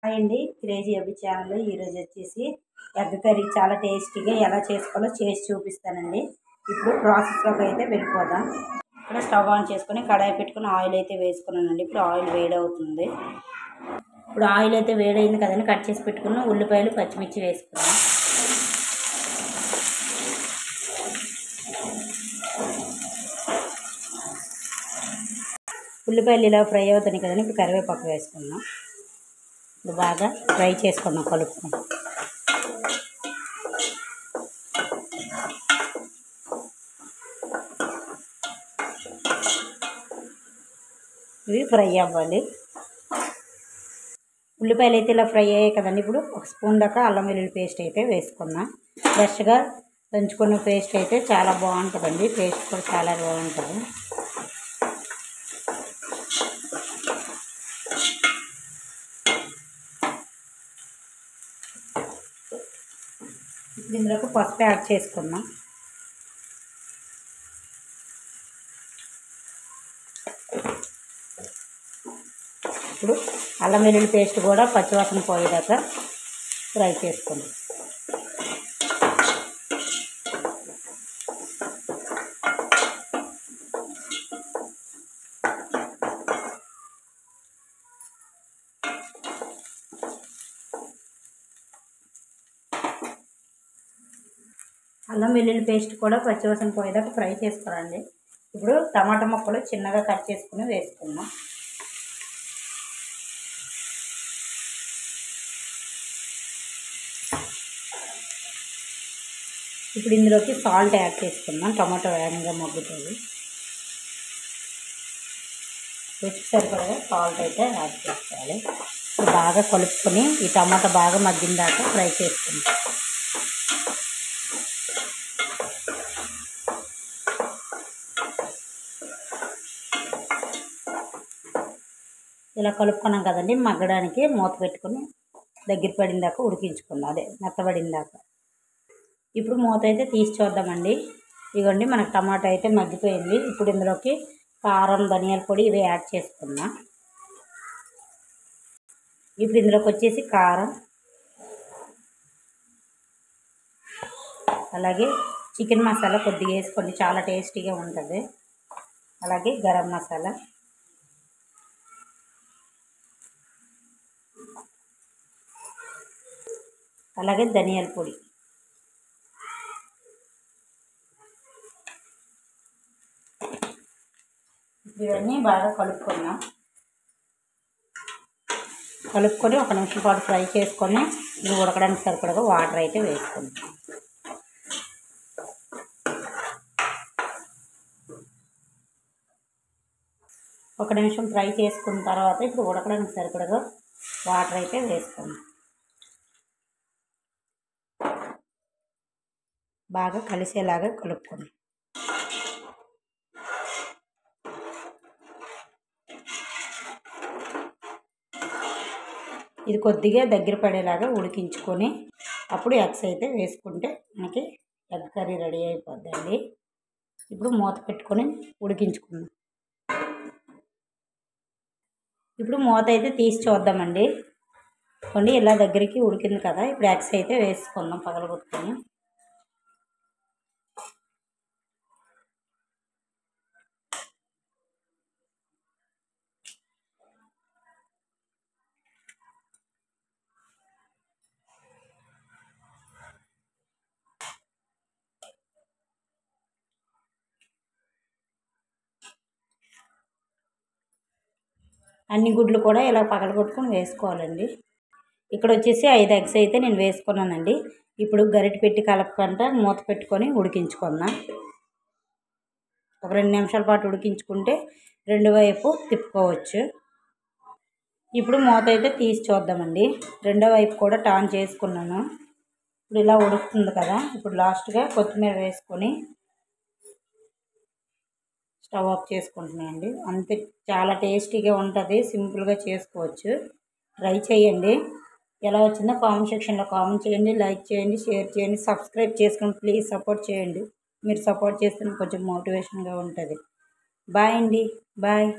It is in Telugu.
హాయ్ అండి, క్రేజీ అబ్బి ఛానల్. ఈరోజు వచ్చేసి ఎగ్ కర్రీ చాలా టేస్టీగా ఎలా చేసుకోవాలో చేసి చూపిస్తానండి. ఇప్పుడు ప్రాసెస్లోకి అయితే వెళ్ళిపోదాం. ఇక్కడ స్టవ్ ఆన్ చేసుకొని కడాయి పెట్టుకుని ఆయిల్ అయితే వేసుకున్నానండి. ఇప్పుడు ఆయిల్ వేడవుతుంది. ఇప్పుడు ఆయిల్ అయితే వేడైంది కదండి, కట్ చేసి పెట్టుకున్న ఉల్లిపాయలు పచ్చిమిర్చి వేసుకున్నాం. ఉల్లిపాయలు ఇలా ఫ్రై అవుతాయి కదండి, ఇప్పుడు కరివేపాకు వేసుకున్నాం. ఇప్పుడు బాగా ఫ్రై చేసుకున్నాం కలుపుకున్నాం. ఇవి ఫ్రై అవ్వాలి. ఉల్లిపాయలు అయితే ఇలా ఫ్రై అయ్యాయి కదండి, ఇప్పుడు ఒక స్పూన్ దాకా అల్లం వెల్లుల్లి పేస్ట్ అయితే వేసుకున్నాం. ఫ్రెష్గా దంచుకున్న పేస్ట్ అయితే చాలా బాగుంటుందండి. టేస్ట్ కూడా చాలా బాగుంటుంది. ఇందులోకి పసుపు యాడ్ చేసుకున్నాం. ఇప్పుడు అల్లం వెల్లుల్లి పేస్ట్ కూడా పచ్చివాసన పోయేదాకా ఫ్రై చేసుకున్నాం. అల్లం వెల్లుల్లి పేస్ట్ కూడా పచ్చివాసన పోయేదాకా ఫ్రై చేసుకోవాలండి. ఇప్పుడు టమాటా ముక్కలు చిన్నగా కట్ చేసుకుని వేసుకున్నాం. ఇప్పుడు ఇందులోకి సాల్ట్ యాడ్ చేసుకున్నాం. టమాటో వేగంగా మగ్గుతుంది. రుచికి సరిపడగా సాల్ట్ అయితే యాడ్ చేసుకోవాలి. ఇప్పుడు బాగా కలుపుకొని ఈ టమాటా బాగా మగ్గిన దాకా ఫ్రై చేసుకుంటాం. ఇలా కలుపుకున్నాం కదండి, మగ్గడానికి మూత పెట్టుకుని దగ్గర పడిన దాకా ఉడికించుకుందాం. అదే మెత్తబడిన దాకా. ఇప్పుడు మూత అయితే తీసి చూద్దామండి. ఇదిగోండి, మనకు టమాటా అయితే మగ్గిపోయింది. ఇప్పుడు ఇందులోకి కారం, ధనియాల పొడి ఇవి యాడ్ చేసుకుందాం. ఇప్పుడు ఇందులోకి వచ్చేసి కారం, అలాగే చికెన్ మసాలా కొద్దిగా వేసుకోండి, చాలా టేస్టీగా ఉంటుంది. అలాగే గరం మసాలా, అలాగే ధనియాల పొడి. ఇవన్నీ బాగా కలుపుకున్నాం. కలుపుకొని ఒక నిమిషం పాటు ఫ్రై చేసుకొని ఇది ఉడకడానికి సరిపడగా వాటర్ అయితే వేసుకుంటాం. ఒక నిమిషం ఫ్రై చేసుకున్న తర్వాత ఇప్పుడు ఉడకడానికి సరిపడగా వాటర్ అయితే వేసుకుందాం. బాగా కలిసేలాగా కలుపుకుందాం. ఇది కొద్దిగా దగ్గర పడేలాగా ఉడికించుకొని అప్పుడు ఎగ్స్ అయితే వేసుకుంటే మనకి ఎగ్ కర్రీ రెడీ అయిపోద్దండి. ఇప్పుడు మూత పెట్టుకొని ఉడికించుకుందాం. ఇప్పుడు మూత అయితే తీసి చూద్దామండి. కొన్ని ఇలా దగ్గరికి ఉడికింది కదా, ఇప్పుడు ఎగ్స్ అయితే వేసుకుందాం పగలగొట్టుకొని. అన్ని గుడ్లు కూడా ఇలా పగలగొట్టుకొని వేసుకోవాలండి. ఇక్కడ వచ్చేసి 5 ఎగ్స్ అయితే నేను వేసుకున్నానండి. ఇప్పుడు గరిటె పెట్టి కలపకుండా మూత పెట్టుకొని ఉడికించుకుందాం. ఒక 2 నిమిషాల పాటు ఉడికించుకుంటే రెండు వైపు తిప్పుకోవచ్చు. ఇప్పుడు మూత అయితే తీసి చూద్దామండి. రెండో వైపు కూడా టర్న్ చేసుకున్నాను. ఇప్పుడు ఇలా ఉడుకుతుంది కదా, ఇప్పుడు లాస్ట్గా కొత్తిమీర వేసుకొని స్టవ్ ఆఫ్ చేసుకుంటున్నాయండి. అంతే, చాలా టేస్టీగా ఉంటుంది. సింపుల్గా చేసుకోవచ్చు. ట్రై చేయండి. ఎలా వచ్చిందో కామెంట్ సెక్షన్లో కామెంట్ చేయండి, లైక్ చేయండి, షేర్ చేయండి, సబ్స్క్రైబ్ చేసుకొని ప్లీజ్ సపోర్ట్ చేయండి. మీరు సపోర్ట్ చేస్తే కొంచెం మోటివేషన్గా ఉంటుంది. బాయ్ అండి, బాయ్.